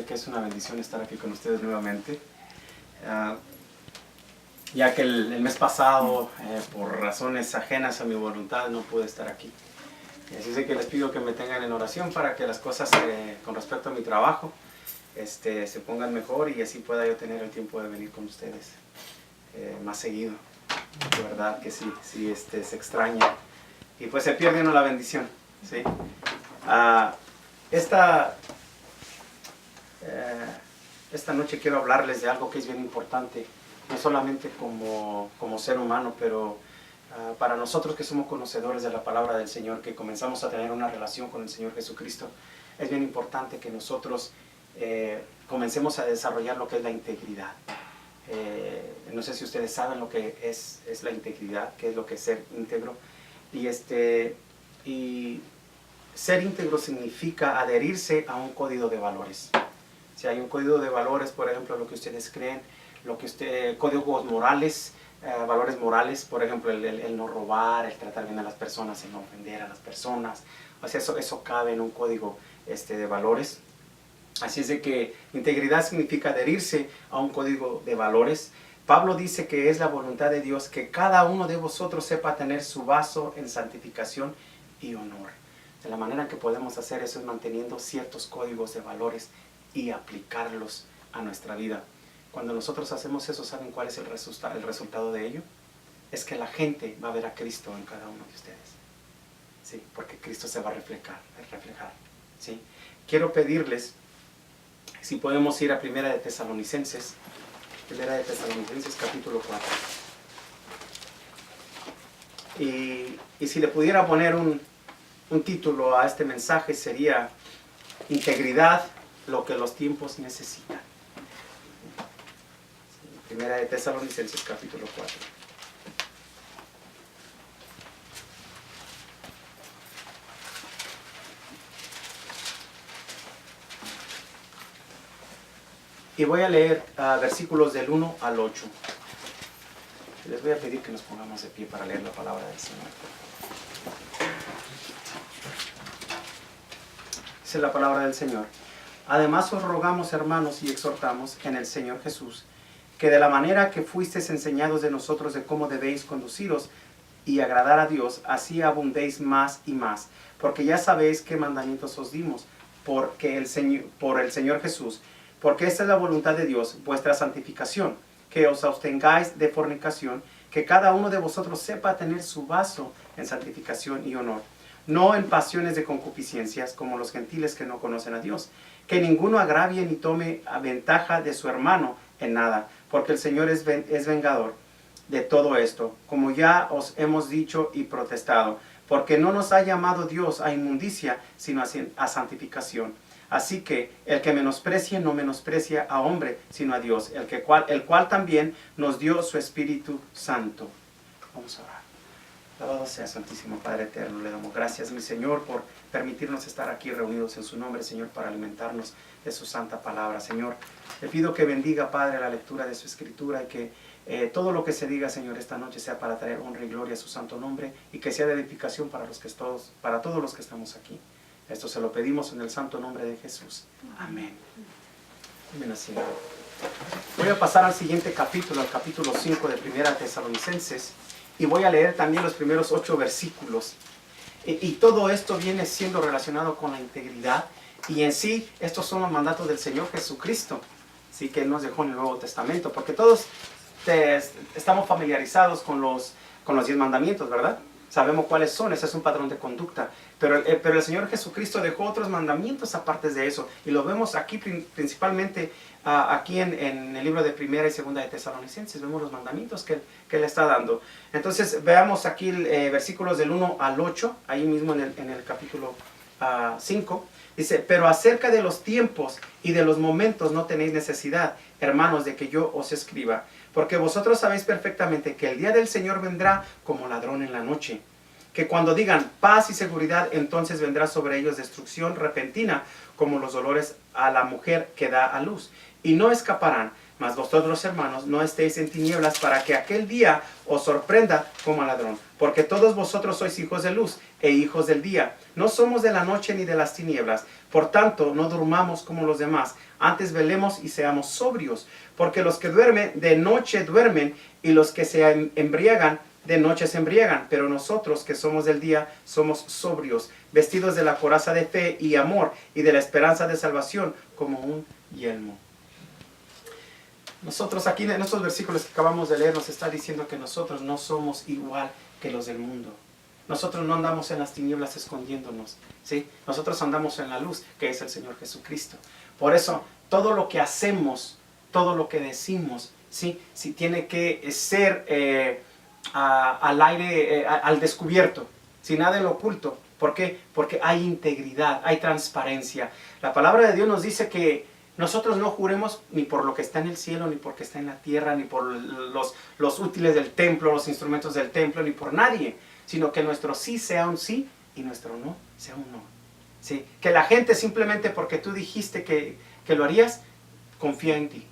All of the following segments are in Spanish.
que es una bendición estar aquí con ustedes nuevamente. Ya que el mes pasado, por razones ajenas a mi voluntad, no pude estar aquí. Así es que les pido que me tengan en oración para que las cosas con respecto a mi trabajo se pongan mejor y así pueda yo tener el tiempo de venir con ustedes más seguido. De verdad que sí, se extraña. Y pues se pierde uno la bendición, ¿sí? Esta noche quiero hablarles de algo que es bien importante, no solamente como ser humano, pero para nosotros que somos conocedores de la palabra del Señor, que comenzamos a tener una relación con el Señor Jesucristo, es bien importante que nosotros comencemos a desarrollar lo que es la integridad. No sé si ustedes saben lo que es la integridad, qué es lo que es ser íntegro. Y ser íntegro significa adherirse a un código de valores. Si hay un código de valores, por ejemplo, lo que ustedes creen, códigos morales, valores morales, por ejemplo, el no robar, el tratar bien a las personas, el no ofender a las personas, o sea, eso cabe en un código de valores. Así es de que integridad significa adherirse a un código de valores. Pablo dice que es la voluntad de Dios que cada uno de vosotros sepa tener su vaso en santificación y honor. De la manera en que podemos hacer eso es manteniendo ciertos códigos de valores y aplicarlos a nuestra vida. Cuando nosotros hacemos eso, ¿saben cuál es el resultado de ello? Es que la gente va a ver a Cristo en cada uno de ustedes. Sí, porque Cristo se va a reflejar. ¿Sí? Quiero pedirles, si podemos ir a Primera de Tesalonicenses capítulo 4. Y si le pudiera poner un título a este mensaje sería Integridad, lo que los tiempos necesitan. Primera de Tesalonicenses capítulo 4. Y voy a leer versículos del 1 al 8. Les voy a pedir que nos pongamos de pie para leer la palabra del Señor. Dice la palabra del Señor. Además os rogamos, hermanos, y exhortamos en el Señor Jesús, que de la manera que fuisteis enseñados de nosotros de cómo debéis conduciros y agradar a Dios, así abundéis más y más, porque ya sabéis qué mandamientos os dimos por el Señor Jesús, porque esta es la voluntad de Dios, vuestra santificación, que os abstengáis de fornicación, que cada uno de vosotros sepa tener su vaso en santificación y honor, no en pasiones de concupiscencias como los gentiles que no conocen a Dios, que ninguno agravie ni tome ventaja de su hermano en nada, porque el Señor es vengador de todo esto, como ya os hemos dicho y protestado, porque no nos ha llamado Dios a inmundicia, sino a santificación. Así que el que menosprecie no menosprecia a hombre, sino a Dios, el cual también nos dio su Espíritu Santo. Vamos a orar. Alabado sea Santísimo Padre Eterno, le damos gracias, mi Señor, por permitirnos estar aquí reunidos en su nombre, Señor, para alimentarnos de su santa palabra. Señor, le pido que bendiga, Padre, la lectura de su Escritura y que todo lo que se diga, Señor, esta noche sea para traer honra y gloria a su santo nombre y que sea de edificación para todos los que estamos aquí. Esto se lo pedimos en el santo nombre de Jesús. Amén. Amén, así. Voy a pasar al siguiente capítulo, al capítulo 5 de Primera Tesalonicenses, y voy a leer también los primeros 8 versículos. Y todo esto viene siendo relacionado con la integridad, y en sí, estos son los mandatos del Señor Jesucristo, ¿sí? Que Él nos dejó en el Nuevo Testamento, porque todos estamos familiarizados con los 10 mandamientos, ¿verdad? Sabemos cuáles son, ese es un patrón de conducta. Pero el Señor Jesucristo dejó otros mandamientos aparte de eso. Y lo vemos aquí principalmente aquí en el libro de Primera y Segunda de Tesalonicenses. Vemos los mandamientos que Él está dando. Entonces veamos aquí versículos del 1 al 8, ahí mismo en el capítulo 5. Dice, pero acerca de los tiempos y de los momentos no tenéis necesidad, hermanos, de que yo os escriba. Porque vosotros sabéis perfectamente que el día del Señor vendrá como ladrón en la noche. Que cuando digan paz y seguridad, entonces vendrá sobre ellos destrucción repentina, como los dolores a la mujer que da a luz. Y no escaparán, Mas vosotros, hermanos, no estéis en tinieblas para que aquel día os sorprenda como a ladrón. Porque todos vosotros sois hijos de luz e hijos del día. No somos de la noche ni de las tinieblas. Por tanto, no durmamos como los demás. Antes velemos y seamos sobrios. Porque los que duermen, de noche duermen, y los que se embriagan, de noche se embriagan. Pero nosotros que somos del día, somos sobrios, vestidos de la coraza de fe y amor, y de la esperanza de salvación, como un yelmo. Nosotros aquí en estos versículos que acabamos de leer nos está diciendo que nosotros no somos igual que los del mundo. Nosotros no andamos en las tinieblas escondiéndonos, ¿sí? Nosotros andamos en la luz, que es el Señor Jesucristo. Por eso, todo lo que hacemos, todo lo que decimos, ¿sí? Sí tiene que ser al aire, al descubierto, sin nada en lo oculto. ¿Por qué? Porque hay integridad, hay transparencia. La palabra de Dios nos dice que nosotros no juremos ni por lo que está en el cielo, ni por lo que está en la tierra, ni por los útiles del templo, los instrumentos del templo, ni por nadie, sino que nuestro sí sea un sí y nuestro no sea un no. ¿Sí? Que la gente simplemente porque tú dijiste que lo harías, confía en ti.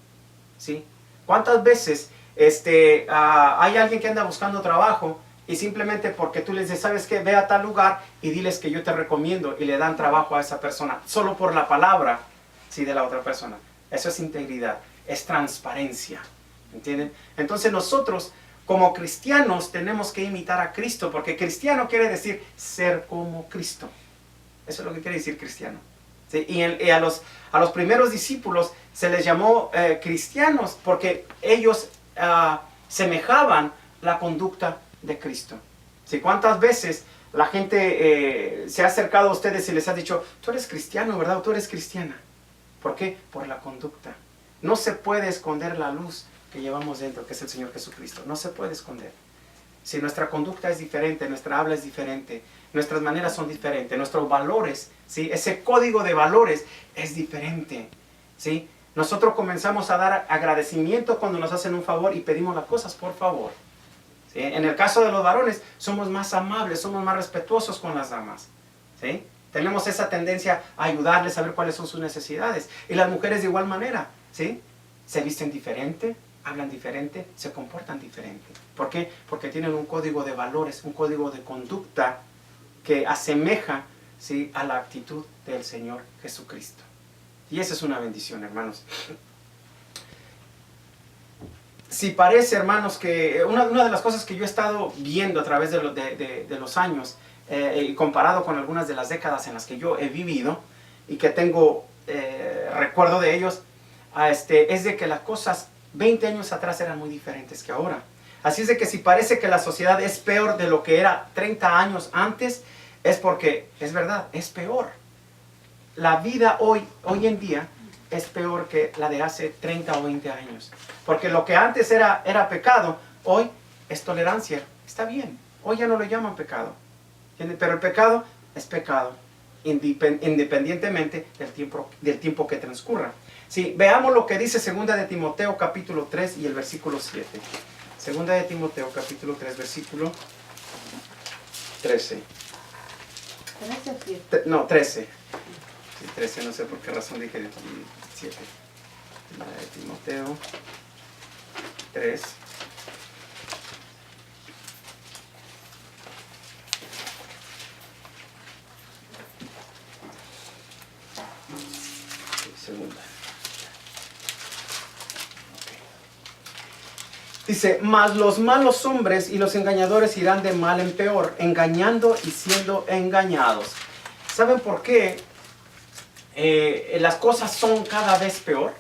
¿Sí? ¿Cuántas veces hay alguien que anda buscando trabajo y simplemente porque tú les dices, ¿sabes qué? Ve a tal lugar y diles que yo te recomiendo, y le dan trabajo a esa persona solo por la palabra, ¿sí? De la otra persona? Eso es integridad, es transparencia, ¿entienden? Entonces nosotros como cristianos tenemos que imitar a Cristo, porque cristiano quiere decir ser como Cristo. Eso es lo que quiere decir cristiano. ¿Sí? Y a los primeros discípulos se les llamó cristianos porque ellos semejaban la conducta de Cristo. ¿Sí? ¿Cuántas veces la gente se ha acercado a ustedes y les ha dicho, tú eres cristiano, ¿verdad? O tú eres cristiana? ¿Por qué? Por la conducta. No se puede esconder la luz que llevamos dentro, que es el Señor Jesucristo. No se puede esconder. Si nuestra conducta es diferente, nuestra habla es diferente, nuestras maneras son diferentes, nuestros valores, ¿sí? Ese código de valores es diferente, ¿sí? Nosotros comenzamos a dar agradecimiento cuando nos hacen un favor y pedimos las cosas por favor. ¿Sí? En el caso de los varones, somos más amables, somos más respetuosos con las damas, ¿sí? Tenemos esa tendencia a ayudarles a ver cuáles son sus necesidades. Y las mujeres de igual manera, ¿sí? Se visten diferente, hablan diferente, se comportan diferente. ¿Por qué? Porque tienen un código de valores, un código de conducta que asemeja, ¿sí? A la actitud del Señor Jesucristo. Y esa es una bendición, hermanos. Si parece, hermanos, que una de las cosas que yo he estado viendo a través de los años, y comparado con algunas de las décadas en las que yo he vivido y que tengo recuerdo de ellos, es de que las cosas 20 años atrás eran muy diferentes que ahora. Así es de que si parece que la sociedad es peor de lo que era 30 años antes, es porque, es verdad, es peor. La vida hoy en día es peor que la de hace 30 o 20 años. Porque lo que antes era pecado, hoy es tolerancia. Está bien, hoy ya no lo llaman pecado. Pero el pecado es pecado, independientemente del tiempo que transcurra. Sí, veamos lo que dice 2 de Timoteo capítulo 3 y el versículo 7. 2 de Timoteo capítulo 3 versículo 13. No, 13. Sí, 13, no sé por qué razón dije 7. 2 de Timoteo 3. Segunda. Dice, mas los malos hombres y los engañadores irán de mal en peor, engañando y siendo engañados. ¿Saben por qué las cosas son cada vez peor?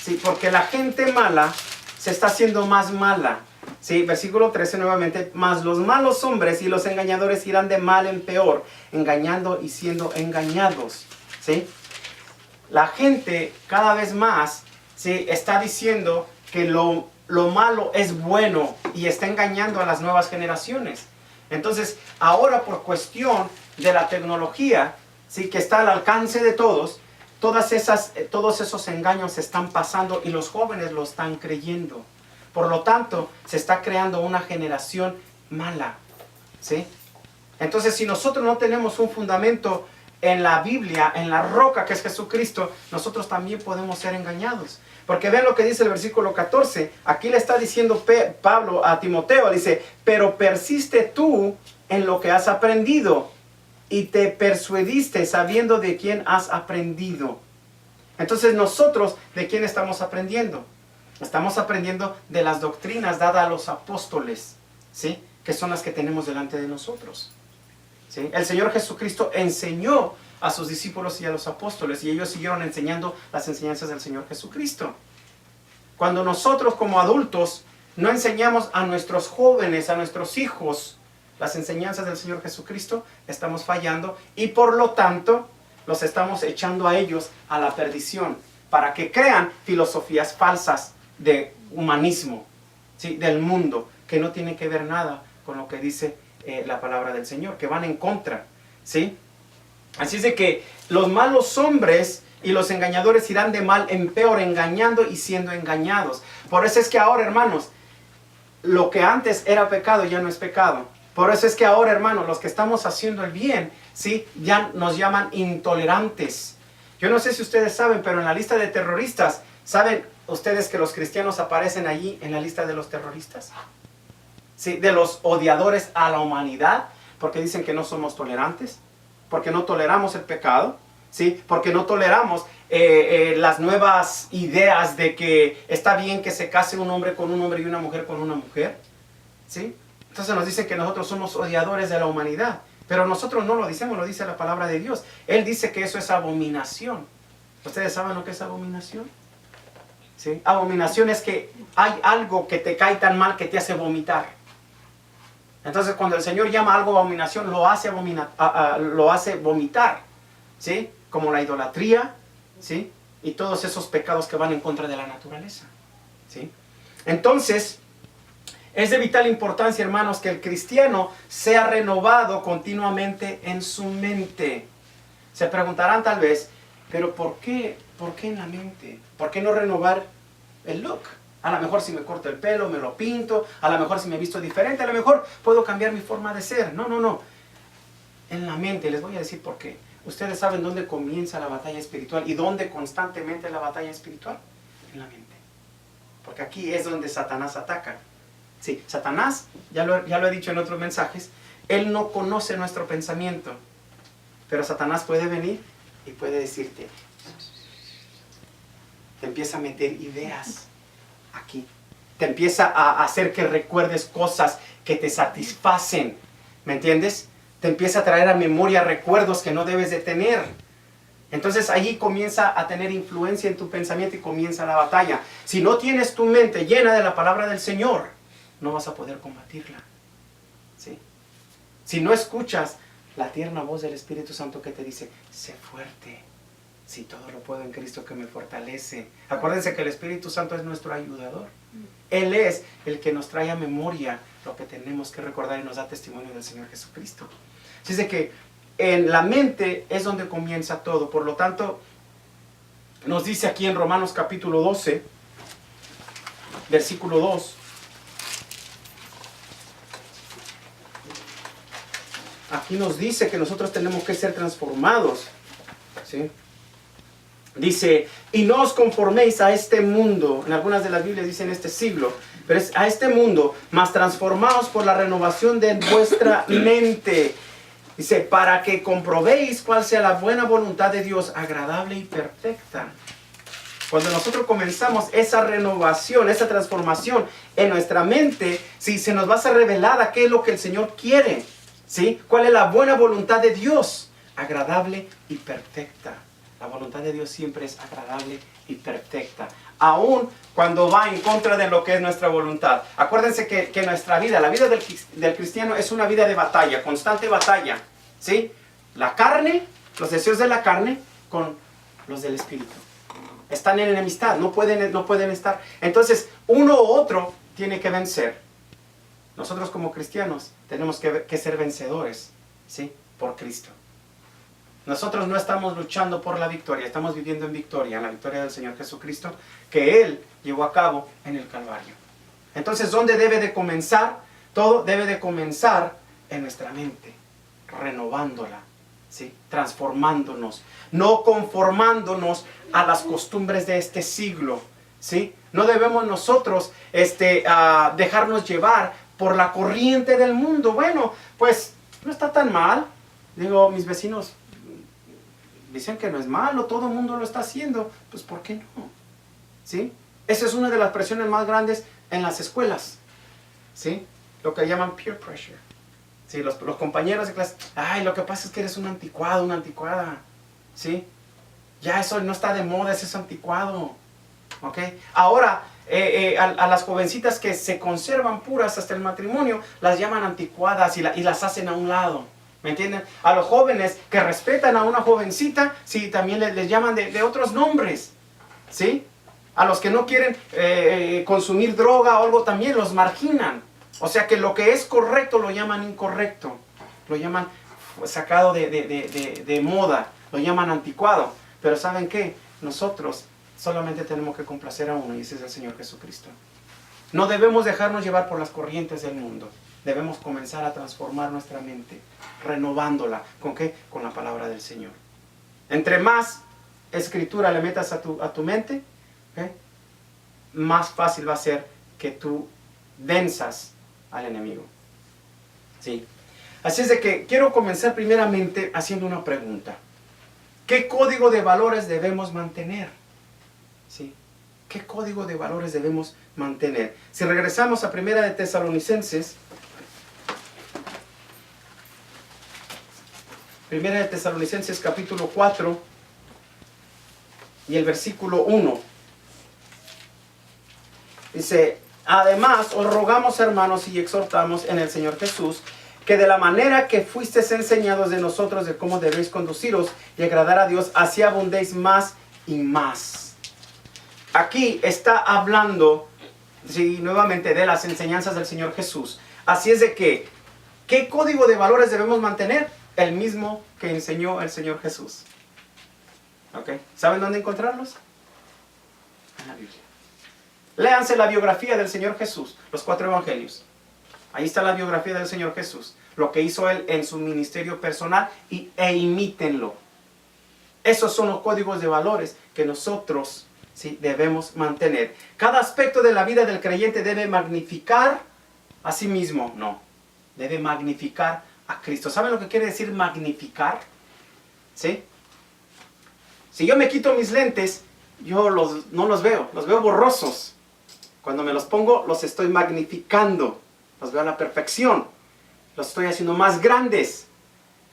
Sí, porque la gente mala se está haciendo más mala. Sí, versículo 13 nuevamente, mas los malos hombres y los engañadores irán de mal en peor, engañando y siendo engañados. ¿Sí? La gente cada vez más, ¿sí? Está diciendo que lo malo es bueno y está engañando a las nuevas generaciones. Entonces, ahora por cuestión de la tecnología, ¿sí? Que está al alcance de todos, todos esos engaños se están pasando y los jóvenes lo están creyendo. Por lo tanto, se está creando una generación mala, ¿sí? Entonces, si nosotros no tenemos un fundamento en la Biblia, en la roca que es Jesucristo, nosotros también podemos ser engañados. Porque vean lo que dice el versículo 14. Aquí le está diciendo Pablo a Timoteo, dice, pero persiste tú en lo que has aprendido y te persuadiste sabiendo de quién has aprendido. Entonces nosotros, ¿de quién estamos aprendiendo? Estamos aprendiendo de las doctrinas dadas a los apóstoles, ¿sí? Que son las que tenemos delante de nosotros, ¿sí? El Señor Jesucristo enseñó a sus discípulos y a los apóstoles, y ellos siguieron enseñando las enseñanzas del Señor Jesucristo. Cuando nosotros como adultos no enseñamos a nuestros jóvenes, a nuestros hijos, las enseñanzas del Señor Jesucristo, estamos fallando y por lo tanto los estamos echando a ellos a la perdición para que crean filosofías falsas de humanismo, ¿sí? Del mundo, que no tienen que ver nada con lo que dice la palabra del Señor, que van en contra, ¿sí? Así es de que los malos hombres y los engañadores irán de mal en peor, engañando y siendo engañados. Por eso es que ahora, hermanos, lo que antes era pecado ya no es pecado. Por eso es que ahora, hermanos, los que estamos haciendo el bien, ¿sí? Ya nos llaman intolerantes. Yo no sé si ustedes saben, pero en la lista de terroristas, ¿saben ustedes que los cristianos aparecen allí en la lista de los terroristas? ¿Sí? De los odiadores a la humanidad, porque dicen que no somos tolerantes, porque no toleramos el pecado, ¿sí? Porque no toleramos las nuevas ideas de que está bien que se case un hombre con un hombre y una mujer con una mujer, ¿sí? Entonces nos dicen que nosotros somos odiadores de la humanidad, pero nosotros no lo decimos, lo dice la palabra de Dios. Él dice que eso es abominación. ¿Ustedes saben lo que es abominación? ¿Sí? Abominación es que hay algo que te cae tan mal que te hace vomitar. Entonces cuando el Señor llama algo abominación, lo hace vomitar, ¿sí? Como la idolatría, ¿sí? Y todos esos pecados que van en contra de la naturaleza, ¿sí? Entonces, es de vital importancia, hermanos, que el cristiano sea renovado continuamente en su mente. Se preguntarán tal vez, pero ¿por qué en la mente? ¿Por qué no renovar el look? A lo mejor si me corto el pelo, me lo pinto, a lo mejor si me visto diferente, a lo mejor puedo cambiar mi forma de ser. No, no, no. En la mente, les voy a decir por qué. Ustedes saben dónde comienza la batalla espiritual y dónde constantemente la batalla espiritual. En la mente. Porque aquí es donde Satanás ataca. Sí, Satanás, ya lo he dicho en otros mensajes, él no conoce nuestro pensamiento. Pero Satanás puede venir y puede decirte, te empieza a meter ideas aquí. Te empieza a hacer que recuerdes cosas que te satisfacen. ¿Me entiendes? Te empieza a traer a memoria recuerdos que no debes de tener. Entonces allí comienza a tener influencia en tu pensamiento y comienza la batalla. Si no tienes tu mente llena de la palabra del Señor, no vas a poder combatirla, ¿sí? Si no escuchas la tierna voz del Espíritu Santo que te dice, sé fuerte, si todo lo puedo en Cristo que me fortalece. Acuérdense que el Espíritu Santo es nuestro ayudador. Él es el que nos trae a memoria lo que tenemos que recordar y nos da testimonio del Señor Jesucristo. Así es de que en la mente es donde comienza todo. Por lo tanto, nos dice aquí en Romanos capítulo 12, versículo 2. Aquí nos dice que nosotros tenemos que ser transformados, ¿sí? Dice, y no os conforméis a este mundo. En algunas de las Biblias dicen este siglo, pero es a este mundo, mas transformaos por la renovación de vuestra mente. Dice, para que comprobéis cuál sea la buena voluntad de Dios, agradable y perfecta. Cuando nosotros comenzamos esa renovación, esa transformación en nuestra mente, sí, se nos va a ser revelada qué es lo que el Señor quiere, ¿sí? ¿Cuál es la buena voluntad de Dios? Agradable y perfecta. La voluntad de Dios siempre es agradable y perfecta, aun cuando va en contra de lo que es nuestra voluntad. Acuérdense que nuestra vida, la vida del cristiano es una vida de batalla, constante batalla, ¿sí? La carne, los deseos de la carne con los del Espíritu. Están en enemistad, no pueden estar. Entonces, uno u otro tiene que vencer. Nosotros como cristianos tenemos que ser vencedores, ¿sí? Por Cristo. Nosotros no estamos luchando por la victoria, estamos viviendo en victoria, en la victoria del Señor Jesucristo, que Él llevó a cabo en el Calvario. Entonces, ¿dónde debe de comenzar? Todo debe de comenzar en nuestra mente, renovándola, ¿sí? Transformándonos, no conformándonos a las costumbres de este siglo, ¿sí? No debemos nosotros dejarnos llevar por la corriente del mundo. Bueno, pues no está tan mal. Digo, mis vecinos dicen que no es malo, todo el mundo lo está haciendo. Pues ¿por qué no? ¿Sí? Esa es una de las presiones más grandes en las escuelas, ¿sí? Lo que llaman peer pressure. ¿Sí? Los compañeros de clase, ay, lo que pasa es que eres un anticuado, una anticuada, ¿sí? Ya eso no está de moda, ese es anticuado, ¿ok? Ahora, a las jovencitas que se conservan puras hasta el matrimonio, las llaman anticuadas y las hacen a un lado, ¿me entienden? A los jóvenes que respetan a una jovencita, sí, también les llaman de otros nombres, ¿sí? A los que no quieren consumir droga o algo también los marginan. O sea que lo que es correcto lo llaman incorrecto. Lo llaman sacado de moda. Lo llaman anticuado. Pero ¿saben qué? Nosotros solamente tenemos que complacer a uno y ese es el Señor Jesucristo. No debemos dejarnos llevar por las corrientes del mundo. Debemos comenzar a transformar nuestra mente, renovándola. ¿Con qué? Con la palabra del Señor. Entre más escritura le metas a tu mente, más fácil va a ser que tú venzas al enemigo. ¿Sí? Así es de que quiero comenzar primeramente haciendo una pregunta. ¿Qué código de valores debemos mantener? ¿Sí? ¿Qué código de valores debemos mantener? Si regresamos a Primera de Tesalonicenses, Primera de Tesalonicenses capítulo 4 y el versículo 1. Dice, además os rogamos, hermanos, y exhortamos en el Señor Jesús, que de la manera que fuisteis enseñados de nosotros de cómo debéis conduciros y agradar a Dios, así abundéis más y más. Aquí está hablando, sí, nuevamente de las enseñanzas del Señor Jesús. Así es de que, ¿qué código de valores debemos mantener? El mismo que enseñó el Señor Jesús. ¿Ok? ¿Saben dónde encontrarlos? En la Biblia. Léanse la biografía del Señor Jesús, los 4 evangelios. Ahí está la biografía del Señor Jesús, lo que hizo Él en su ministerio personal e imítenlo. Esos son los códigos de valores que nosotros, ¿sí?, debemos mantener. Cada aspecto de la vida del creyente debe magnificar a sí mismo. No, debe magnificar a Cristo. ¿Saben lo que quiere decir magnificar? ¿Sí? Si yo me quito mis lentes, yo no los veo borrosos. Cuando me los pongo, los estoy magnificando. Los veo a la perfección. Los estoy haciendo más grandes.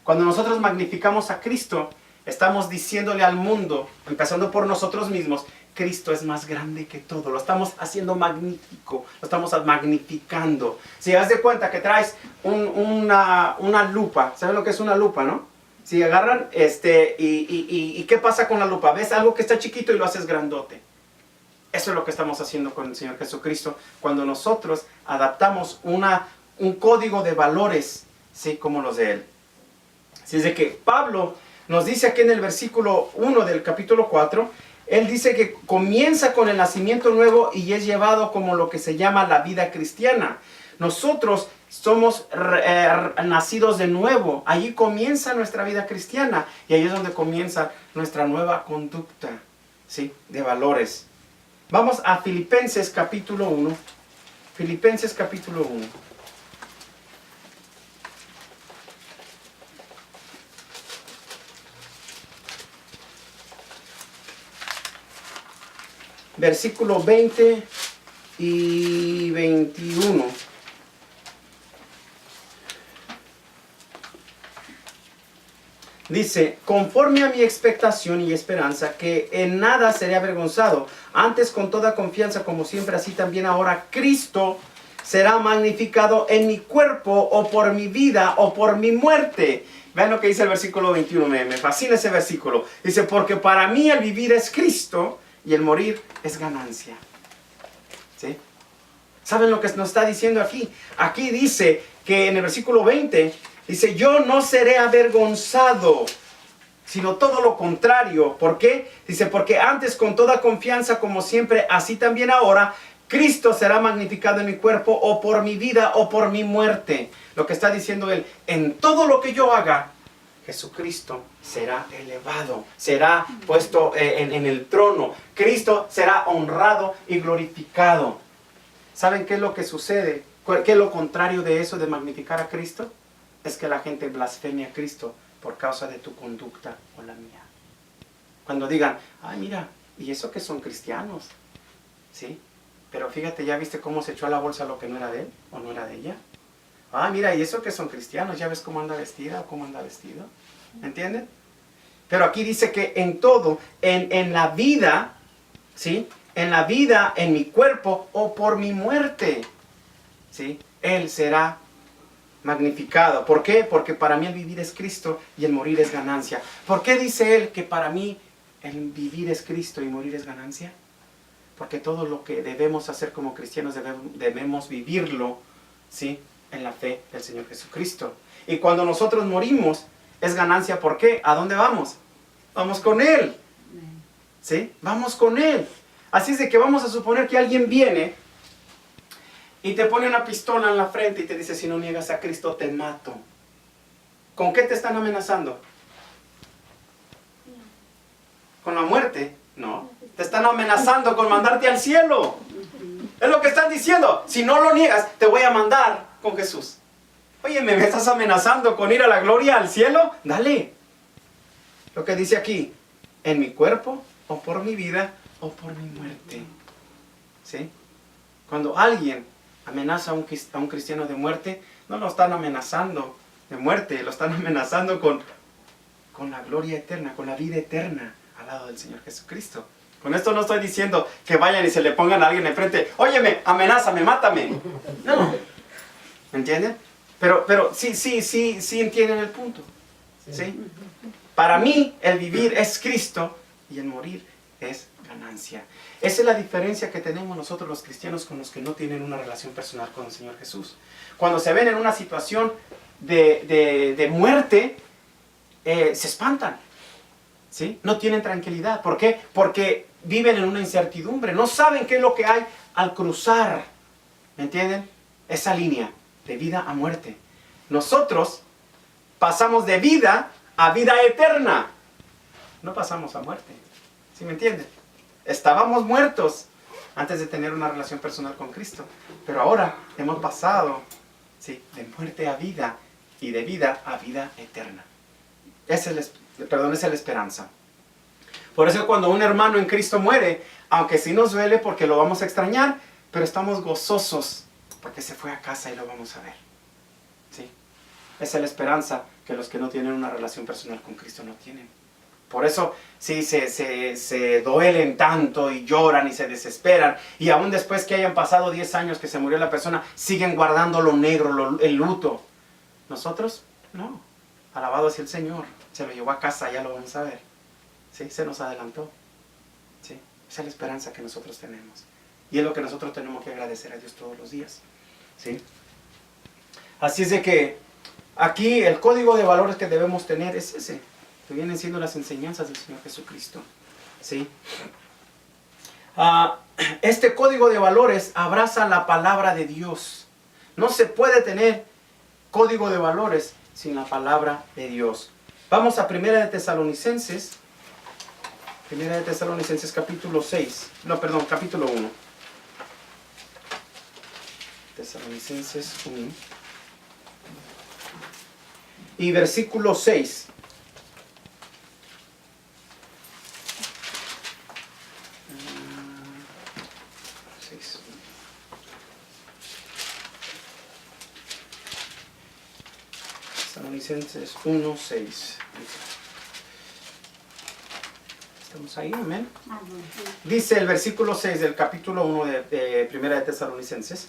Cuando nosotros magnificamos a Cristo, estamos diciéndole al mundo, empezando por nosotros mismos, Cristo es más grande que todo. Lo estamos haciendo magnífico. Lo estamos magnificando. Si haz de cuenta que traes una lupa. ¿Saben lo que es una lupa, no? Si agarran, ¿y qué pasa con la lupa? Ves algo que está chiquito y lo haces grandote. Eso es lo que estamos haciendo con el Señor Jesucristo. Cuando nosotros adaptamos un código de valores, ¿sí?, como los de Él. Así es de que Pablo nos dice aquí en el versículo 1 del capítulo 4, él dice que comienza con el nacimiento nuevo y es llevado como lo que se llama la vida cristiana. Nosotros somos nacidos de nuevo. Allí comienza nuestra vida cristiana y ahí es donde comienza nuestra nueva conducta, ¿sí?, de valores. Vamos a Filipenses capítulo 1. Filipenses capítulo 1. Versículo 20 y 21. Dice, conforme a mi expectación y esperanza, que en nada seré avergonzado, antes con toda confianza, como siempre, así también ahora, Cristo será magnificado en mi cuerpo, o por mi vida, o por mi muerte. Vean lo que dice el versículo 21, me fascina ese versículo. Dice, porque para mí el vivir es Cristo, y el morir es ganancia. ¿Sí? ¿Saben lo que nos está diciendo aquí? Aquí dice que en el versículo 20... dice, yo no seré avergonzado, sino todo lo contrario. ¿Por qué? Dice, porque antes con toda confianza, como siempre, así también ahora, Cristo será magnificado en mi cuerpo, o por mi vida, o por mi muerte. Lo que está diciendo él, en todo lo que yo haga, Jesucristo será elevado, será puesto en el trono. Cristo será honrado y glorificado. ¿Saben qué es lo que sucede? ¿Qué es lo contrario de eso, de magnificar a Cristo? Es que la gente blasfemia a Cristo por causa de tu conducta o la mía. Cuando digan, ay mira, ¿y eso que son cristianos? ¿Sí? Pero fíjate, ¿ya viste cómo se echó a la bolsa lo que no era de él o no era de ella? Ah, mira, ¿y eso que son cristianos? ¿Ya ves cómo anda vestida o cómo anda vestido? ¿Entienden? Pero aquí dice que en todo, en la vida, ¿sí? En la vida, en mi cuerpo o por mi muerte, ¿sí? Él será magnificado. ¿Por qué? Porque para mí el vivir es Cristo y el morir es ganancia. ¿Por qué dice él que para mí el vivir es Cristo y morir es ganancia? Porque todo lo que debemos hacer como cristianos debemos vivirlo, ¿sí? En la fe del Señor Jesucristo. Y cuando nosotros morimos, es ganancia. ¿Por qué? ¿A dónde vamos? Vamos con Él. ¿Sí? Vamos con Él. Así es de que vamos a suponer que alguien viene y te pone una pistola en la frente y te dice, si no niegas a Cristo, te mato. ¿Con qué te están amenazando? ¿Con la muerte? No. Te están amenazando con mandarte al cielo. Es lo que están diciendo. Si no lo niegas, te voy a mandar con Jesús. Oye, ¿me estás amenazando con ir a la gloria, al cielo? Dale. Lo que dice aquí, en mi cuerpo, o por mi vida, o por mi muerte. ¿Sí? Cuando alguien amenaza a un cristiano de muerte, no lo están amenazando de muerte, lo están amenazando con la gloria eterna, con la vida eterna al lado del Señor Jesucristo. Con esto no estoy diciendo que vayan y se le pongan a alguien enfrente, óyeme, amenázame, mátame. No. ¿Me entienden? Pero sí entienden el punto. ¿Sí? Para mí el vivir es Cristo y el morir es ganancia. Esa es la diferencia que tenemos nosotros los cristianos con los que no tienen una relación personal con el Señor Jesús. Cuando se ven en una situación de muerte, se espantan. ¿Sí? No tienen tranquilidad. ¿Por qué? Porque viven en una incertidumbre. No saben qué es lo que hay al cruzar. ¿Me entienden? Esa línea de vida a muerte. Nosotros pasamos de vida a vida eterna. No pasamos a muerte. ¿Sí me entienden? Estábamos muertos antes de tener una relación personal con Cristo. Pero ahora hemos pasado, ¿sí?, de muerte a vida y de vida a vida eterna. Esa es la esperanza. Por eso cuando un hermano en Cristo muere, aunque sí nos duele porque lo vamos a extrañar, pero estamos gozosos porque se fue a casa y lo vamos a ver. ¿Sí? Esa es la esperanza que los que no tienen una relación personal con Cristo no tienen. Por eso sí se duelen tanto y lloran y se desesperan. Y aún después que hayan pasado 10 años que se murió la persona, siguen guardando lo negro, el luto. Nosotros, no. Alabado sea el Señor. Se lo llevó a casa, ya lo vamos a ver. ¿Sí? Se nos adelantó. ¿Sí? Esa es la esperanza que nosotros tenemos. Y es lo que nosotros tenemos que agradecer a Dios todos los días. ¿Sí? Así es de que aquí el código de valores que debemos tener es ese. Que vienen siendo las enseñanzas del Señor Jesucristo. ¿Sí? Este código de valores abraza la palabra de Dios. No se puede tener código de valores sin la palabra de Dios. Vamos a Primera de Tesalonicenses capítulo 6. No, perdón, capítulo 1. Tesalonicenses 1. Y versículo 6. Tesalonicenses 1, 6. ¿Estamos ahí? Amén. Dice el versículo 6 del capítulo 1 de Primera de Tesalonicenses: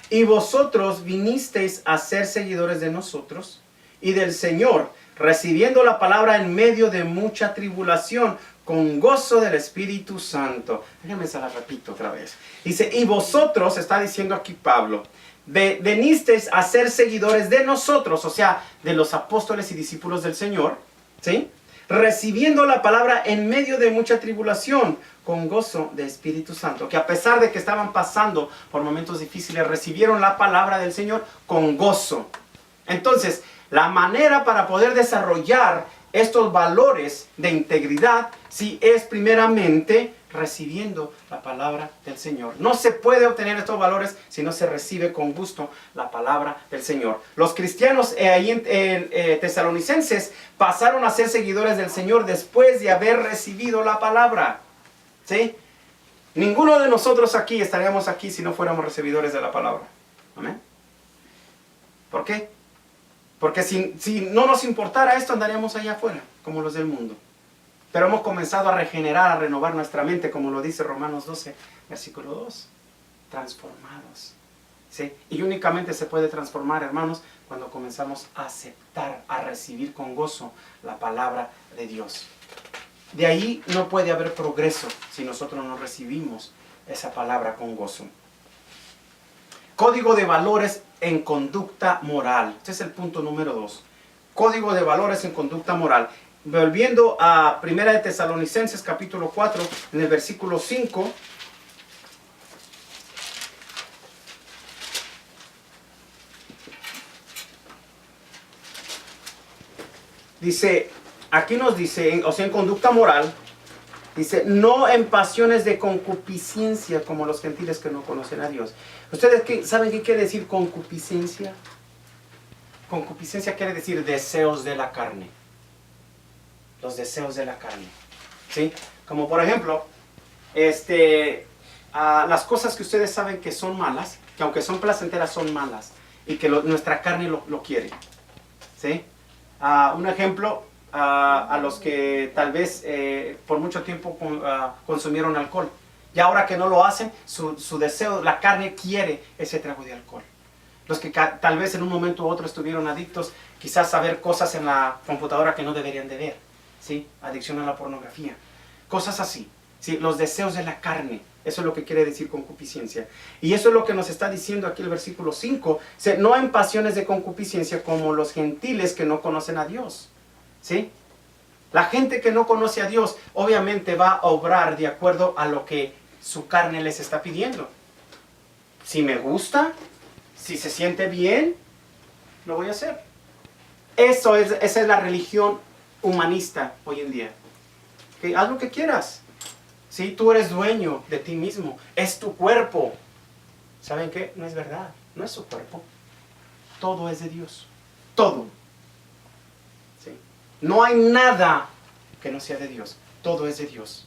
y vosotros vinisteis a ser seguidores de nosotros y del Señor, recibiendo la palabra en medio de mucha tribulación, con gozo del Espíritu Santo. Déjenme se la repito otra vez. Dice, y vosotros, está diciendo aquí Pablo, venisteis a ser seguidores de nosotros, o sea, de los apóstoles y discípulos del Señor, ¿sí?, recibiendo la palabra en medio de mucha tribulación, con gozo de Espíritu Santo. Que a pesar de que estaban pasando por momentos difíciles, recibieron la palabra del Señor con gozo. Entonces, La manera para poder desarrollar estos valores de integridad, sí, es primeramente recibiendo la palabra del Señor. No se puede obtener estos valores si no se recibe con gusto la palabra del Señor. Los cristianos ahí en tesalonicenses pasaron a ser seguidores del Señor después de haber recibido la palabra. ¿Sí? Ninguno de nosotros aquí estaríamos aquí si no fuéramos recibidores de la palabra. ¿Amén? ¿Por qué? Porque si no nos importara esto, andaríamos allá afuera, como los del mundo. Pero hemos comenzado a regenerar, a renovar nuestra mente, como lo dice Romanos 12, versículo 2. Transformados. ¿Sí? Y únicamente se puede transformar, hermanos, cuando comenzamos a aceptar, a recibir con gozo la palabra de Dios. De ahí no puede haber progreso si nosotros no recibimos esa palabra con gozo. Código de valores en conducta moral. Este es el punto número 2. Código de valores en conducta moral. Volviendo a 1 de Tesalonicenses capítulo 4, en el versículo 5. Dice, aquí nos dice, o sea, en conducta moral, dice, no en pasiones de concupiscencia como los gentiles que no conocen a Dios. ¿Ustedes saben qué quiere decir concupiscencia? Concupiscencia quiere decir deseos de la carne. Los deseos de la carne. ¿Sí? Como por ejemplo, las cosas que ustedes saben que son malas, que aunque son placenteras son malas, y que nuestra carne lo quiere. ¿Sí? Un ejemplo, a los que tal vez por mucho tiempo consumieron alcohol. Y ahora que no lo hacen, su deseo, la carne quiere ese trago de alcohol. Los que tal vez en un momento u otro estuvieron adictos, quizás a ver cosas en la computadora que no deberían de ver. ¿Sí? Adicción a la pornografía. Cosas así. ¿Sí? Los deseos de la carne. Eso es lo que quiere decir concupiscencia. Y eso es lo que nos está diciendo aquí el versículo 5. No en pasiones de concupiscencia como los gentiles que no conocen a Dios. ¿Sí? La gente que no conoce a Dios obviamente va a obrar de acuerdo a lo que su carne les está pidiendo. Si me gusta, si se siente bien, lo voy a hacer. Esa es la religión humanista hoy en día. ¿Okay? Haz lo que quieras. ¿Sí? Tú eres dueño de ti mismo. Es tu cuerpo. ¿Saben qué? No es verdad. No es su cuerpo. Todo es de Dios. Todo. ¿Sí? No hay nada que no sea de Dios. Todo es de Dios.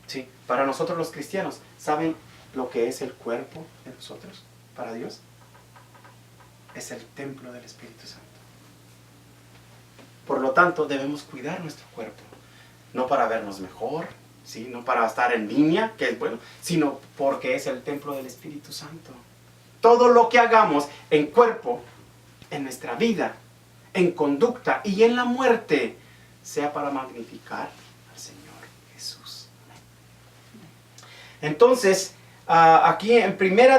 ¿Sí? Para nosotros los cristianos, ¿saben lo que es el cuerpo de nosotros? Para Dios. Es el templo del Espíritu Santo. Por lo tanto, debemos cuidar nuestro cuerpo. No para vernos mejor, ¿sí? No para estar en línea, que es bueno, sino porque es el templo del Espíritu Santo. Todo lo que hagamos en cuerpo, en nuestra vida, en conducta y en la muerte, sea para magnificar al Señor Jesús. Entonces, aquí en primera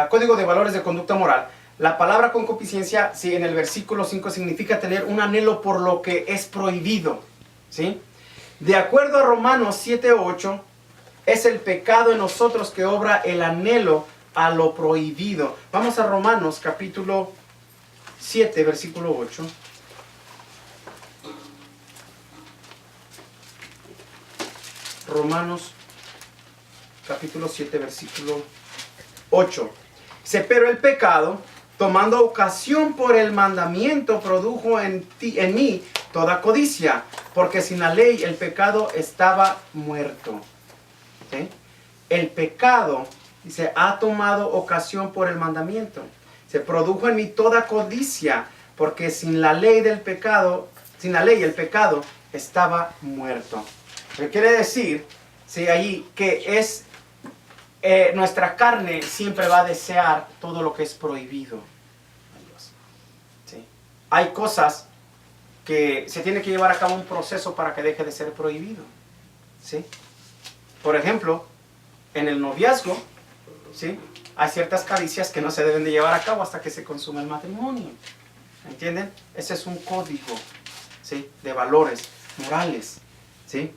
Código de Valores de Conducta Moral, la palabra concupiscencia, sí, en el versículo 5 significa tener un anhelo por lo que es prohibido. ¿Sí? De acuerdo a Romanos 7:8, es el pecado en nosotros que obra el anhelo a lo prohibido. Vamos a Romanos capítulo 7, versículo 8. Romanos capítulo 7, versículo 8. Dice, pero el pecado, tomando ocasión por el mandamiento, produjo en mí toda codicia, porque sin la ley el pecado estaba muerto. ¿Sí? El pecado, dice, ha tomado ocasión por el mandamiento. Se produjo en mí toda codicia, porque sin la ley el pecado estaba muerto. ¿Qué quiere decir? Sí, ahí que es nuestra carne siempre va a desear todo lo que es prohibido. ¿Sí? Hay cosas que se tiene que llevar a cabo un proceso para que deje de ser prohibido. ¿Sí? Por ejemplo, en el noviazgo, ¿sí? Hay ciertas caricias que no se deben de llevar a cabo hasta que se consuma el matrimonio. ¿Entienden? Ese es un código, ¿sí? De valores morales. ¿Sí?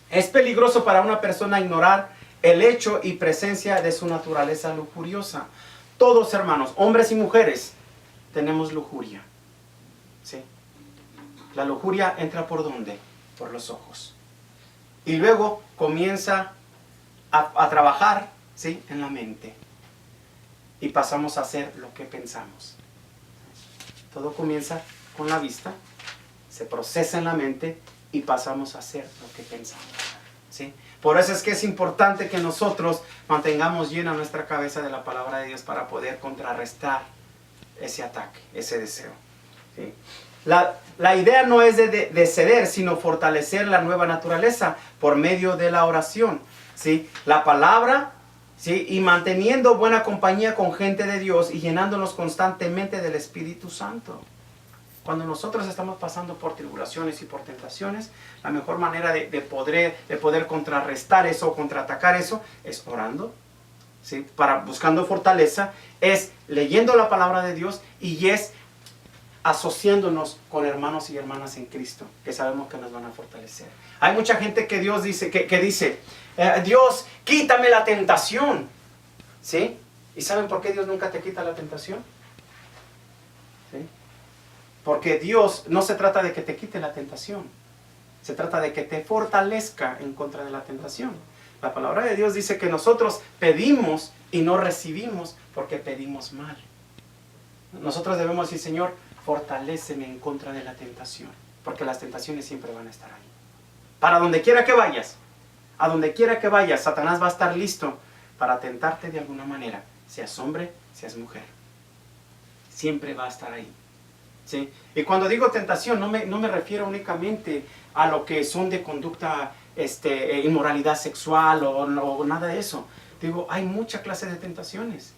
Es peligroso para una persona ignorar el hecho y presencia de su naturaleza lujuriosa. Todos, hermanos, hombres y mujeres, tenemos lujuria. ¿Sí? La lujuria entra ¿por dónde? Por los ojos. Y luego comienza a trabajar, ¿sí?, en la mente. Y pasamos a hacer lo que pensamos. Todo comienza con la vista, se procesa en la mente y pasamos a hacer lo que pensamos. ¿Sí? Por eso es que es importante que nosotros mantengamos llena nuestra cabeza de la palabra de Dios para poder contrarrestar ese ataque, ese deseo. ¿Sí? La idea no es de ceder, sino fortalecer la nueva naturaleza por medio de la oración. ¿Sí? La palabra, ¿sí?, y manteniendo buena compañía con gente de Dios y llenándonos constantemente del Espíritu Santo. Cuando nosotros estamos pasando por tribulaciones y por tentaciones, la mejor manera de poder contrarrestar eso o contraatacar eso es orando, ¿sí?, buscando fortaleza, es leyendo la palabra de Dios y es asociándonos con hermanos y hermanas en Cristo, que sabemos que nos van a fortalecer. Hay mucha gente que Dios dice, que dice, Dios, quítame la tentación. ¿Sí? ¿Y saben por qué Dios nunca te quita la tentación? ¿Sí? Porque Dios no se trata de que te quite la tentación, se trata de que te fortalezca en contra de la tentación. La palabra de Dios dice que nosotros pedimos y no recibimos porque pedimos mal. Nosotros debemos decir, Señor, fortaléceme en contra de la tentación, porque las tentaciones siempre van a estar ahí. Para donde quiera que vayas, a donde quiera que vayas, Satanás va a estar listo para tentarte de alguna manera, seas hombre, seas mujer. Siempre va a estar ahí. ¿Sí? Y cuando digo tentación, no me refiero únicamente a lo que son de conducta, inmoralidad sexual o nada de eso. Digo, hay mucha clase de tentaciones.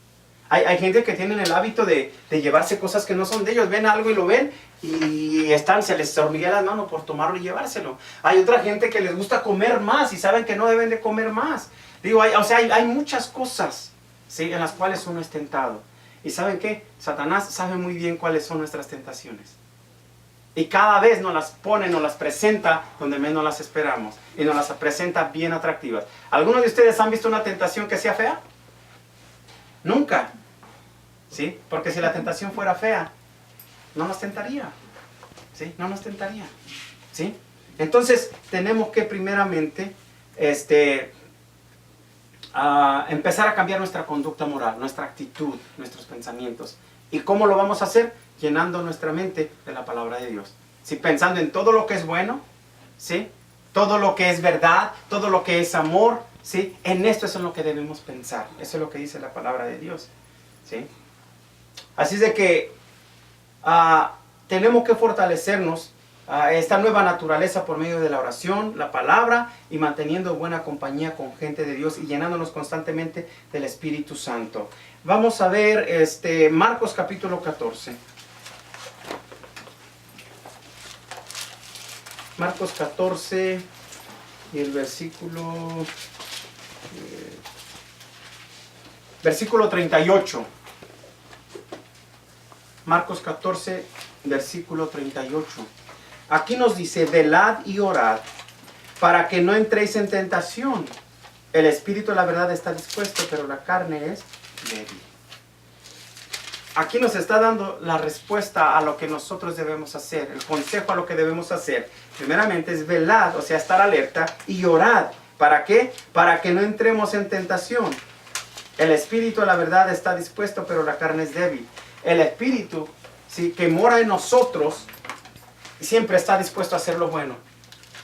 Hay gente que tienen el hábito de llevarse cosas que no son de ellos. Ven algo y lo ven y se les hormiguea las manos por tomarlo y llevárselo. Hay otra gente que les gusta comer más y saben que no deben de comer más. Digo, hay muchas cosas, ¿sí?, en las cuales uno es tentado. ¿Y saben qué? Satanás sabe muy bien cuáles son nuestras tentaciones. Y cada vez nos las pone, nos las presenta donde menos las esperamos. Y nos las presenta bien atractivas. ¿Algunos de ustedes han visto una tentación que sea fea? Nunca. ¿Sí? Porque si la tentación fuera fea, no nos tentaría. ¿Sí? No nos tentaría. ¿Sí? Entonces, tenemos que primeramente empezar a cambiar nuestra conducta moral, nuestra actitud, nuestros pensamientos. ¿Y cómo lo vamos a hacer? Llenando nuestra mente de la palabra de Dios. ¿Sí? Pensando en todo lo que es bueno, ¿sí?, todo lo que es verdad, todo lo que es amor, ¿sí?, en esto es en lo que debemos pensar. Eso es lo que dice la palabra de Dios. ¿Sí? Así es de que tenemos que fortalecernos esta nueva naturaleza por medio de la oración, la palabra y manteniendo buena compañía con gente de Dios y llenándonos constantemente del Espíritu Santo. Vamos a ver Marcos capítulo 14. Marcos 14 y el versículo 38. Marcos 14, versículo 38. Aquí nos dice, velad y orad para que no entréis en tentación. El espíritu de la verdad está dispuesto, pero la carne es débil. Aquí nos está dando la respuesta a lo que nosotros debemos hacer, el consejo a lo que debemos hacer. Primeramente es velad, o sea, estar alerta, y orad. ¿Para qué? Para que no entremos en tentación. El espíritu de la verdad está dispuesto, pero la carne es débil. El espíritu, ¿sí?, que mora en nosotros, siempre está dispuesto a hacer lo bueno.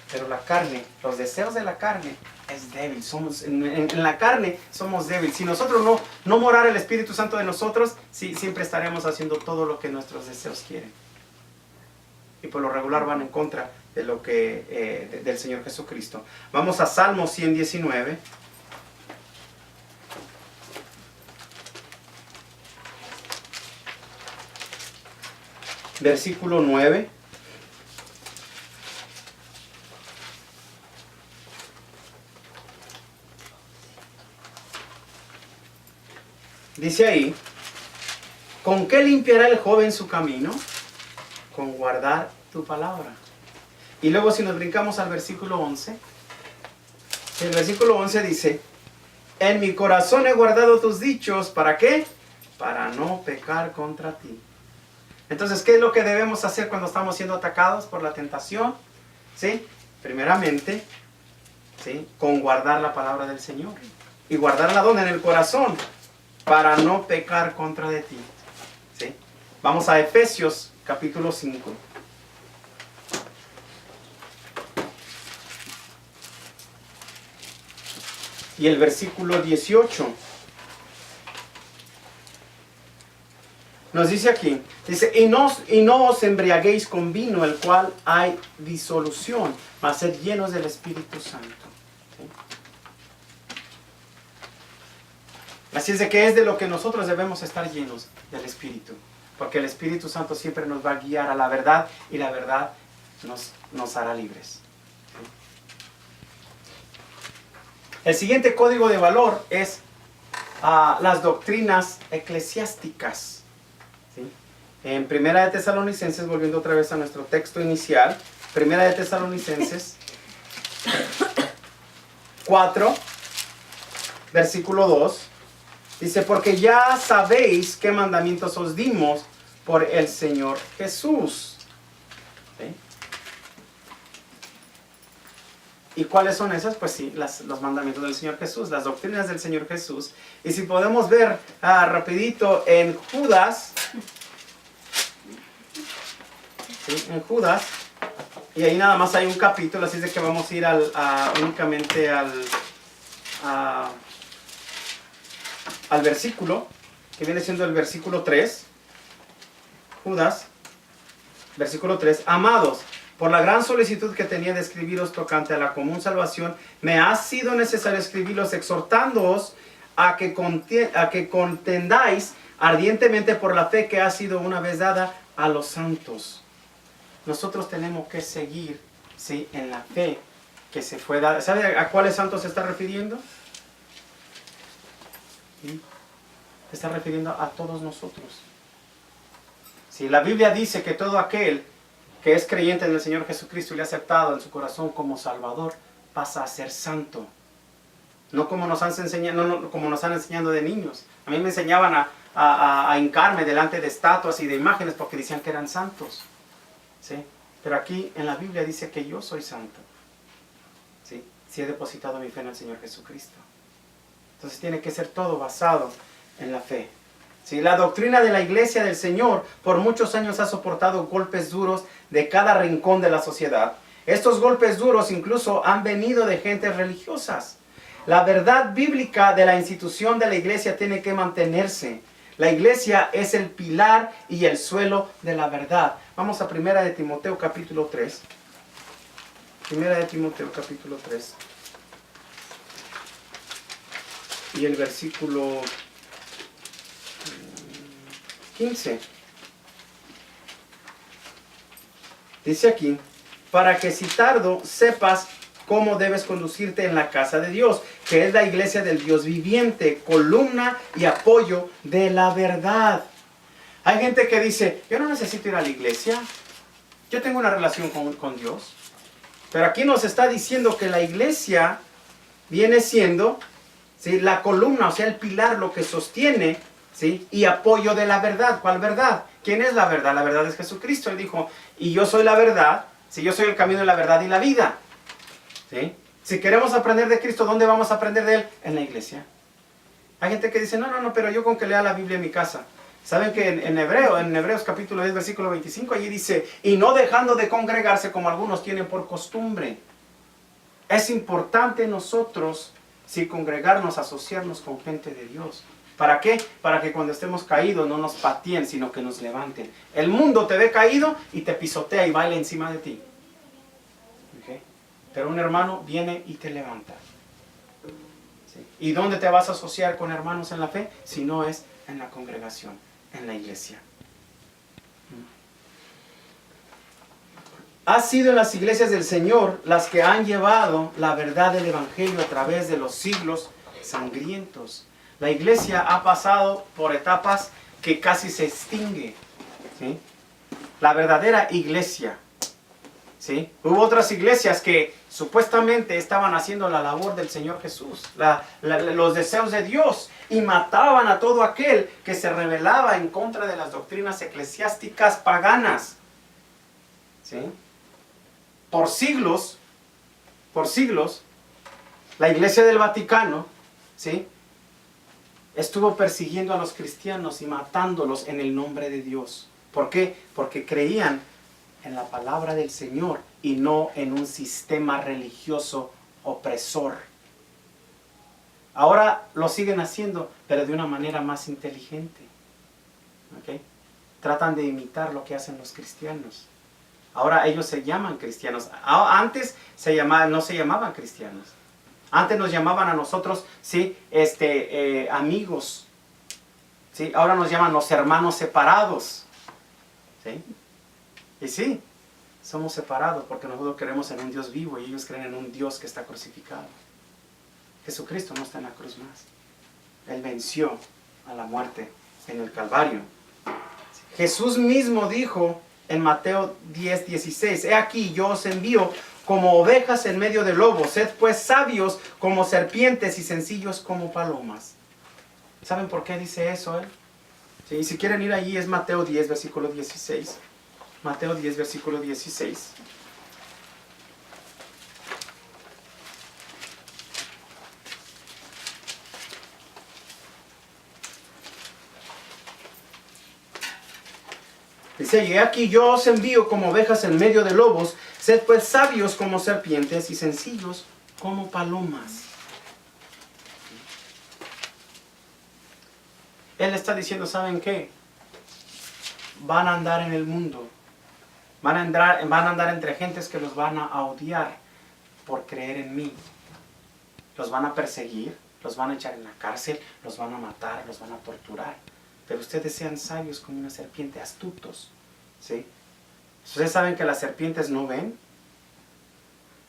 Pero la carne, los deseos de la carne es débil. En la carne somos débiles. Si nosotros no morara el Espíritu Santo de nosotros, sí, siempre estaremos haciendo todo lo que nuestros deseos quieren. Y por lo regular van en contra de lo que del Señor Jesucristo. Vamos a Salmo 119. Versículo 9. Dice ahí, ¿con qué limpiará el joven su camino? Con guardar tu palabra. Y luego si nos brincamos al versículo 11, el versículo 11 dice, en mi corazón he guardado tus dichos, ¿para qué? Para no pecar contra ti. Entonces, ¿qué es lo que debemos hacer cuando estamos siendo atacados por la tentación? ¿Sí? Primeramente, ¿sí?, con guardar la palabra del Señor. ¿Y guardarla dónde? En el corazón, para no pecar contra de ti. ¿Sí? Vamos a Efesios capítulo 5. Y el versículo 18. Nos dice aquí, dice, y no os embriaguéis con vino, el cual hay disolución, mas sed llenos del Espíritu Santo. ¿Sí? Así es de que es de lo que nosotros debemos estar llenos, del Espíritu. Porque el Espíritu Santo siempre nos va a guiar a la verdad, y la verdad nos hará libres. ¿Sí? El siguiente código de valor es las doctrinas eclesiásticas. ¿Sí? En Primera de Tesalonicenses, volviendo otra vez a nuestro texto inicial, Primera de Tesalonicenses 4, versículo 2, dice, porque ya sabéis qué mandamientos os dimos por el Señor Jesús. ¿Sí? ¿Y cuáles son esas? Pues sí, los mandamientos del Señor Jesús, las doctrinas del Señor Jesús. Y si podemos ver rapidito en Judas, ¿sí?, en Judas, y ahí nada más hay un capítulo, así es de que vamos a ir únicamente al versículo, que viene siendo el versículo 3. Judas, versículo 3. Amados, por la gran solicitud que tenía de escribiros tocante a la común salvación, me ha sido necesario escribiros exhortándoos a que contendáis ardientemente por la fe que ha sido una vez dada a los santos. Nosotros tenemos que seguir, ¿sí?, en la fe que se fue dada. ¿Sabe a cuáles santos se está refiriendo? ¿Sí? Se está refiriendo a todos nosotros. Si la Biblia dice que todo aquel que es creyente en el Señor Jesucristo y le ha aceptado en su corazón como Salvador, pasa a ser santo. No como nos han enseñado, no como nos han enseñado de niños. A mí me enseñaban a hincarme delante de estatuas y de imágenes porque decían que eran santos. ¿Sí? Pero aquí en la Biblia dice que yo soy santo. ¿Sí? Si he depositado mi fe en el Señor Jesucristo. Entonces tiene que ser todo basado en la fe. ¿Sí? La doctrina de la Iglesia del Señor por muchos años ha soportado golpes duros de cada rincón de la sociedad. Estos golpes duros incluso han venido de gentes religiosas. La verdad bíblica de la institución de la Iglesia tiene que mantenerse. La Iglesia es el pilar y el suelo de la verdad. Vamos a Primera de Timoteo capítulo 3. Primera de Timoteo capítulo 3. Y el versículo 15. Dice aquí, para que si tardo sepas cómo debes conducirte en la casa de Dios, que es la iglesia del Dios viviente, columna y apoyo de la verdad. Hay gente que dice, yo no necesito ir a la iglesia, yo tengo una relación con Dios. Pero aquí nos está diciendo que la iglesia viene siendo, ¿sí?, la columna, o sea, el pilar, lo que sostiene, ¿sí?, y apoyo de la verdad. ¿Cuál verdad? ¿Quién es la verdad? La verdad es Jesucristo. Él dijo, y yo soy la verdad, si yo soy el camino, la verdad y la vida. ¿Sí? Si queremos aprender de Cristo, ¿dónde vamos a aprender de Él? En la iglesia. Hay gente que dice, no, pero yo con que lea la Biblia en mi casa. ¿Saben que en Hebreos capítulo 10, versículo 25, allí dice, y no dejando de congregarse como algunos tienen por costumbre? Es importante nosotros, si congregarnos, asociarnos con gente de Dios. ¿Para qué? Para que cuando estemos caídos no nos pateen, sino que nos levanten. El mundo te ve caído y te pisotea y baila encima de ti. ¿Okay? Pero un hermano viene y te levanta. ¿Sí? ¿Y dónde te vas a asociar con hermanos en la fe? Si no es en la congregación, en la iglesia. Ha sido en las iglesias del Señor las que han llevado la verdad del Evangelio a través de los siglos sangrientos. La iglesia ha pasado por etapas que casi se extingue. La verdadera iglesia. ¿Sí? Hubo otras iglesias que supuestamente estaban haciendo la labor del Señor Jesús, los deseos de Dios, y mataban a todo aquel que se rebelaba en contra de las doctrinas eclesiásticas paganas. ¿Sí? Por siglos, la Iglesia del Vaticano, ¿sí?, estuvo persiguiendo a los cristianos y matándolos en el nombre de Dios. ¿Por qué? Porque creían en la palabra del Señor y no en un sistema religioso opresor. Ahora lo siguen haciendo, pero de una manera más inteligente. ¿Okay? Tratan de imitar lo que hacen los cristianos. Ahora ellos se llaman cristianos. Antes no se llamaban cristianos. Antes nos llamaban a nosotros, ¿sí?, amigos. ¿Sí? Ahora nos llaman los hermanos separados. ¿Sí? Y sí, somos separados porque nosotros creemos en un Dios vivo y ellos creen en un Dios que está crucificado. Jesucristo no está en la cruz más. Él venció a la muerte en el Calvario. Jesús mismo dijo en Mateo 10:16, he aquí yo os envío como ovejas en medio de lobos, sed pues sabios como serpientes y sencillos como palomas. ¿Saben por qué dice eso él? Sí, si quieren ir allí es Mateo 10, versículo 16. Mateo 10, versículo 16. Dice, y aquí yo os envío como ovejas en medio de lobos, sed pues sabios como serpientes y sencillos como palomas. Él está diciendo, ¿saben qué? Van a andar en el mundo. Van a andar entre gentes que los van a odiar por creer en mí. Los van a perseguir, los van a echar en la cárcel, los van a matar, los van a torturar. Pero ustedes sean sabios como una serpiente, astutos. ¿Sí? ¿Ustedes saben que las serpientes no ven?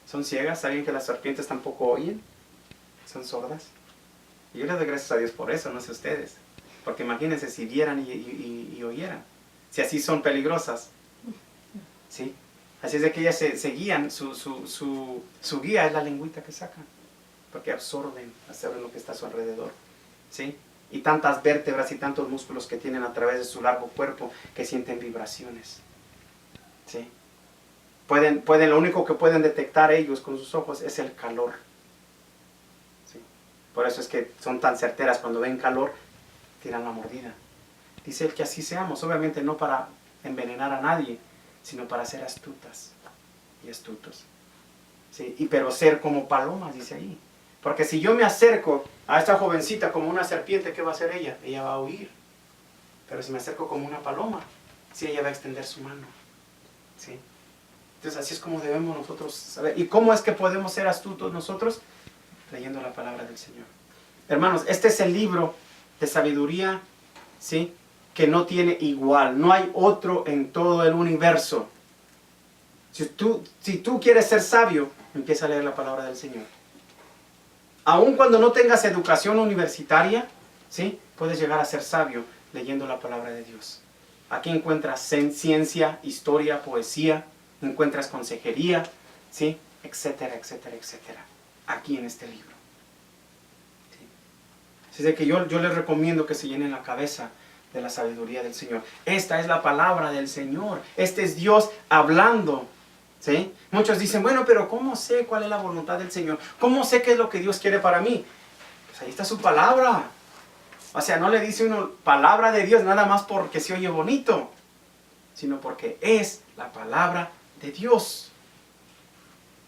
¿Son ciegas? ¿Saben que las serpientes tampoco oyen? ¿Son sordas? Y yo les doy gracias a Dios por eso, no sé ustedes. Porque imagínense si vieran y oyeran. Si así son peligrosas. ¿Sí? Así es de que ellas se guían, su guía es la lengüita que sacan. Porque absorben lo que está a su alrededor. ¿Sí? Y tantas vértebras y tantos músculos que tienen a través de su largo cuerpo que sienten vibraciones. ¿Sí? Lo único que pueden detectar ellos con sus ojos es el calor. ¿Sí? Por eso es que son tan certeras. Cuando ven calor, tiran la mordida. Dice él que así seamos, obviamente no para envenenar a nadie, sino para ser astutas y astutos. ¿Sí? Pero ser como palomas, dice ahí. Porque si yo me acerco a esta jovencita como una serpiente, ¿qué va a hacer ella? Ella va a huir. Pero si me acerco como una paloma, sí, ella va a extender su mano. ¿Sí? Entonces así es como debemos nosotros saber. ¿Y cómo es que podemos ser astutos nosotros? Leyendo la palabra del Señor. Hermanos, este es el libro de sabiduría, ¿sí?, que no tiene igual. No hay otro en todo el universo. Si tú quieres ser sabio, empieza a leer la palabra del Señor. Aun cuando no tengas educación universitaria, ¿sí?, puedes llegar a ser sabio leyendo la palabra de Dios. Aquí encuentras ciencia, historia, poesía, encuentras consejería, ¿sí?, etcétera, etcétera, etcétera. Aquí en este libro. ¿Sí? Así es que yo les recomiendo que se llenen la cabeza de la sabiduría del Señor. Esta es la palabra del Señor. Este es Dios hablando. ¿Sí? Muchos dicen, bueno, pero ¿cómo sé cuál es la voluntad del Señor? ¿Cómo sé qué es lo que Dios quiere para mí? Pues ahí está su palabra. O sea, no le dice uno palabra de Dios nada más porque se oye bonito, sino porque es la palabra de Dios.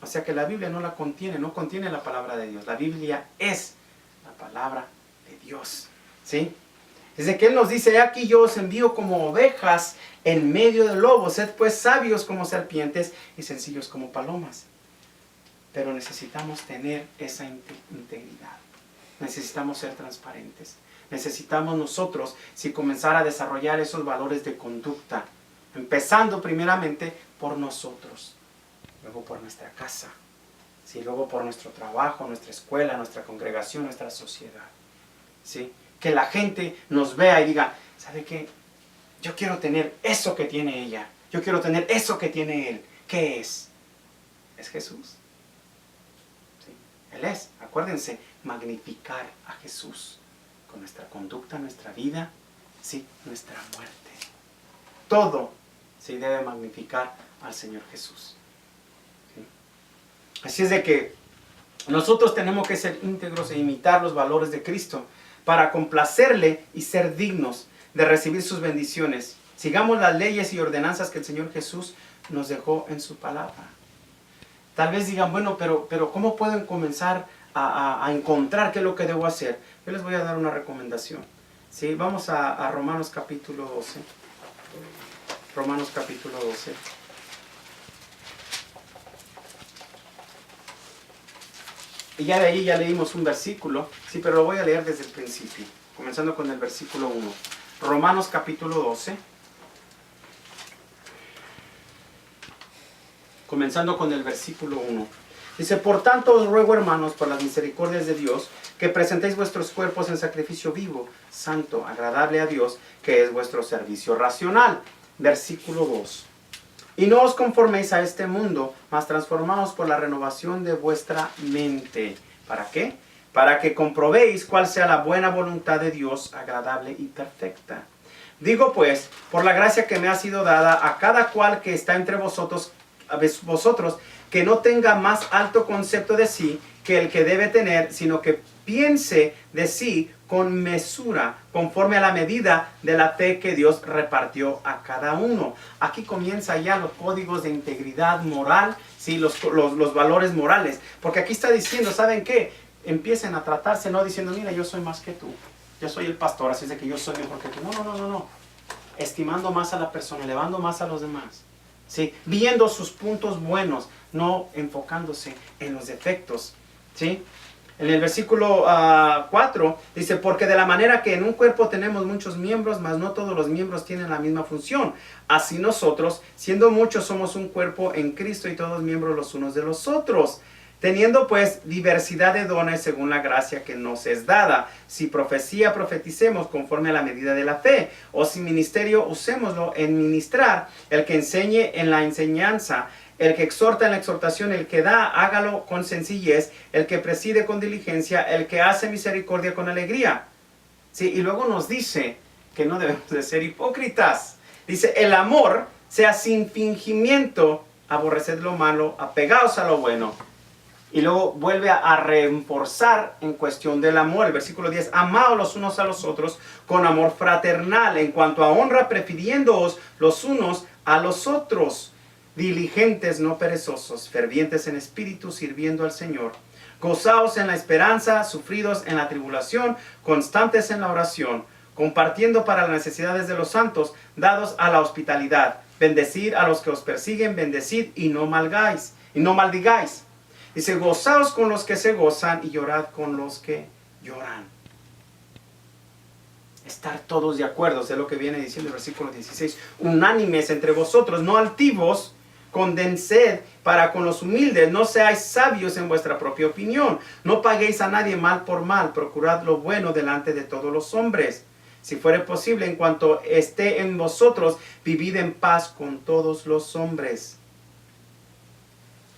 O sea que la Biblia no contiene la palabra de Dios. La Biblia es la palabra de Dios. ¿Sí? Desde que Él nos dice, aquí yo os envío como ovejas en medio de lobos, sed pues sabios como serpientes y sencillos como palomas. Pero necesitamos tener esa integridad. Necesitamos ser transparentes. Necesitamos nosotros, si comenzar a desarrollar esos valores de conducta, empezando primeramente por nosotros, luego por nuestra casa, ¿sí?, luego por nuestro trabajo, nuestra escuela, nuestra congregación, nuestra sociedad. ¿Sí? Que la gente nos vea y diga, ¿sabe qué? Yo quiero tener eso que tiene ella. Yo quiero tener eso que tiene él. ¿Qué es? Es Jesús. Él es, acuérdense, magnificar a Jesús con nuestra conducta, nuestra vida, sí, nuestra muerte. Todo se debe magnificar al Señor Jesús. ¿Sí? Así es de que nosotros tenemos que ser íntegros e imitar los valores de Cristo para complacerle y ser dignos de recibir sus bendiciones. Sigamos las leyes y ordenanzas que el Señor Jesús nos dejó en su palabra. Tal vez digan, bueno, pero ¿cómo pueden comenzar a encontrar qué es lo que debo hacer? Yo les voy a dar una recomendación. ¿Sí? Vamos a Romanos capítulo 12. Romanos capítulo 12. Y ya de ahí ya leímos un versículo, sí, pero lo voy a leer desde el principio, comenzando con el versículo 1. Romanos capítulo 12. Comenzando con el versículo 1. Dice, por tanto os ruego, hermanos, por las misericordias de Dios, que presentéis vuestros cuerpos en sacrificio vivo, santo, agradable a Dios, que es vuestro servicio racional. Versículo 2. Y no os conforméis a este mundo, mas transformaos por la renovación de vuestra mente. ¿Para qué? Para que comprobéis cuál sea la buena voluntad de Dios, agradable y perfecta. Digo pues, por la gracia que me ha sido dada a cada cual que está entre vosotros, que no tenga más alto concepto de sí que el que debe tener, sino que piense de sí con mesura, conforme a la medida de la fe que Dios repartió a cada uno. Aquí comienza ya los códigos de integridad moral, ¿sí? los valores morales. Porque aquí está diciendo, ¿saben qué? Empiecen a tratarse, no diciendo, mira, yo soy más que tú. Yo soy el pastor, así es de que yo soy mejor que tú. No. Estimando más a la persona, elevando más a los demás. ¿Sí? Viendo sus puntos buenos, no enfocándose en los defectos. ¿Sí? En el versículo 4 dice, porque de la manera que en un cuerpo tenemos muchos miembros, mas no todos los miembros tienen la misma función. Así nosotros, siendo muchos, somos un cuerpo en Cristo y todos miembros los unos de los otros. Teniendo pues diversidad de dones según la gracia que nos es dada. Si profecía, profeticemos conforme a la medida de la fe. O si ministerio, usémoslo en ministrar. El que enseñe en la enseñanza. El que exhorta en la exhortación. El que da, hágalo con sencillez. El que preside con diligencia. El que hace misericordia con alegría. ¿Sí? Y luego nos dice que no debemos de ser hipócritas. Dice, el amor sea sin fingimiento. Aborreced lo malo, apegaos a lo bueno. Y luego vuelve a reforzar en cuestión del amor. El versículo 10. Amaos los unos a los otros con amor fraternal. En cuanto a honra, prefiriéndoos los unos a los otros. Diligentes, no perezosos. Fervientes en espíritu, sirviendo al Señor. Gozaos en la esperanza, sufridos en la tribulación, constantes en la oración. Compartiendo para las necesidades de los santos, dados a la hospitalidad. Bendecid a los que os persiguen, bendecid y no maldigáis. Dice, gozaos con los que se gozan y llorad con los que lloran. Estar todos de acuerdo, es lo que viene diciendo el versículo 16. Unánimes entre vosotros, no altivos, condensed para con los humildes. No seáis sabios en vuestra propia opinión. No paguéis a nadie mal por mal. Procurad lo bueno delante de todos los hombres. Si fuere posible, en cuanto esté en vosotros, vivid en paz con todos los hombres.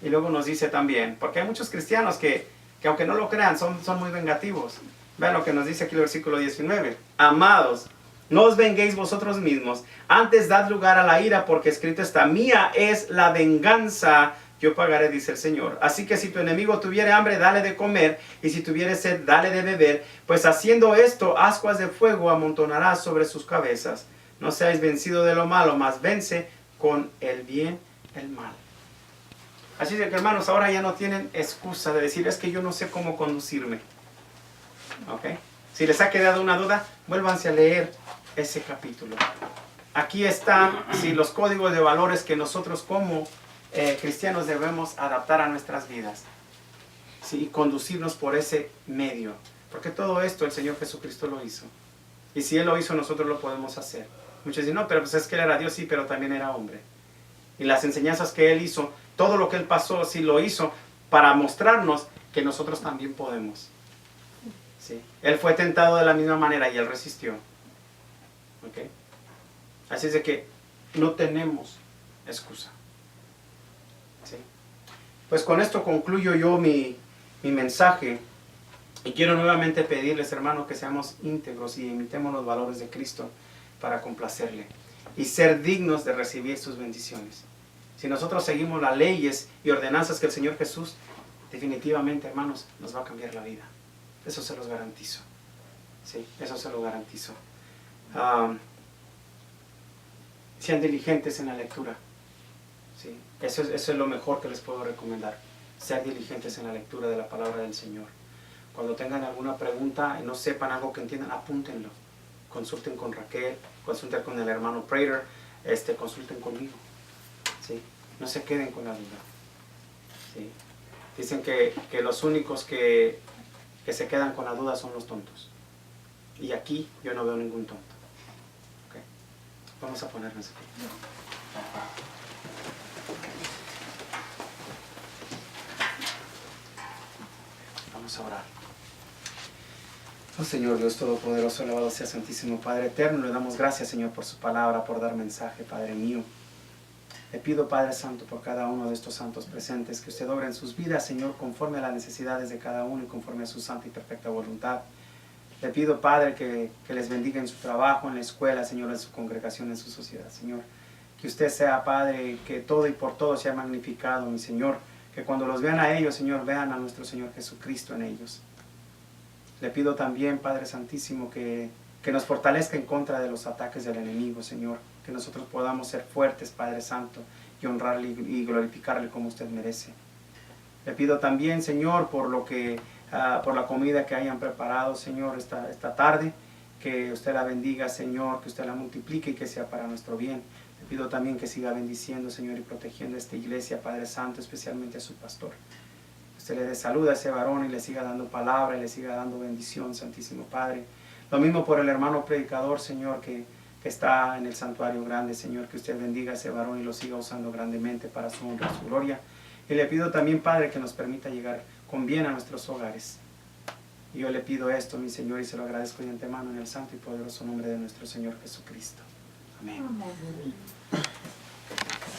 Y luego nos dice también, porque hay muchos cristianos que aunque no lo crean, son muy vengativos. Vean lo que nos dice aquí el versículo 19. Amados, no os venguéis vosotros mismos, antes dad lugar a la ira, porque escrito está, mía es la venganza, yo pagaré, dice el Señor. Así que si tu enemigo tuviere hambre, dale de comer, y si tuviere sed, dale de beber, pues haciendo esto, ascuas de fuego amontonarás sobre sus cabezas. No seáis vencidos de lo malo, mas vence con el bien el mal. Así que, hermanos, ahora ya no tienen excusa de decir, es que yo no sé cómo conducirme. ¿Ok? Si les ha quedado una duda, vuélvanse a leer ese capítulo. Aquí están los códigos de valores que nosotros como cristianos debemos adaptar a nuestras vidas. ¿Sí? Y conducirnos por ese medio. Porque todo esto el Señor Jesucristo lo hizo. Y si Él lo hizo, nosotros lo podemos hacer. Muchos dicen, no, pero pues es que Él era Dios, sí, pero también era hombre. Y las enseñanzas que Él hizo, todo lo que Él pasó, sí lo hizo para mostrarnos que nosotros también podemos. ¿Sí? Él fue tentado de la misma manera y Él resistió. ¿Okay? Así es de que no tenemos excusa. ¿Sí? Pues con esto concluyo yo mi mi mensaje. Y quiero nuevamente pedirles, hermanos, que seamos íntegros y imitemos los valores de Cristo para complacerle y ser dignos de recibir sus bendiciones. Si nosotros seguimos las leyes y ordenanzas que el Señor Jesús, definitivamente, hermanos, nos va a cambiar la vida. Eso se los garantizo. Sí, eso se lo garantizo. Sean diligentes en la lectura. Sí, eso es lo mejor que les puedo recomendar. Ser diligentes en la lectura de la palabra del Señor. Cuando tengan alguna pregunta y no sepan algo que entiendan, apúntenlo. Consulten con Raquel, consulten con el hermano Prater, consulten conmigo. ¿Sí? No se queden con la duda. ¿Sí? Dicen que los únicos que se quedan con la duda son los tontos. Y aquí yo no veo ningún tonto. ¿Okay? Vamos a ponernos aquí. Vamos a orar. Oh Señor Dios Todopoderoso, alabado sea Santísimo Padre Eterno, le damos gracias, Señor, por su palabra, por dar mensaje, Padre mío. Le pido, Padre Santo, por cada uno de estos santos presentes, que usted obre en sus vidas, Señor, conforme a las necesidades de cada uno y conforme a su santa y perfecta voluntad. Le pido, Padre, que les bendiga en su trabajo, en la escuela, Señor, en su congregación, en su sociedad, Señor. Que usted sea, Padre, que todo y por todo sea magnificado, mi Señor. Que cuando los vean a ellos, Señor, vean a nuestro Señor Jesucristo en ellos. Le pido también, Padre Santísimo, que nos fortalezca en contra de los ataques del enemigo, Señor. Que nosotros podamos ser fuertes, Padre Santo, y honrarle y glorificarle como usted merece. Le pido también, Señor, por la comida que hayan preparado, Señor, esta tarde. Que usted la bendiga, Señor, que usted la multiplique y que sea para nuestro bien. Le pido también que siga bendiciendo, Señor, y protegiendo esta iglesia, Padre Santo, especialmente a su pastor. Usted le dé salud a ese varón y le siga dando palabra y le siga dando bendición, Santísimo Padre. Lo mismo por el hermano predicador, Señor, que está en el santuario grande, Señor, que usted bendiga a ese varón y lo siga usando grandemente para su honra y su gloria. Y le pido también, Padre, que nos permita llegar con bien a nuestros hogares. Y yo le pido esto, mi Señor, y se lo agradezco de antemano en el santo y poderoso nombre de nuestro Señor Jesucristo. Amén.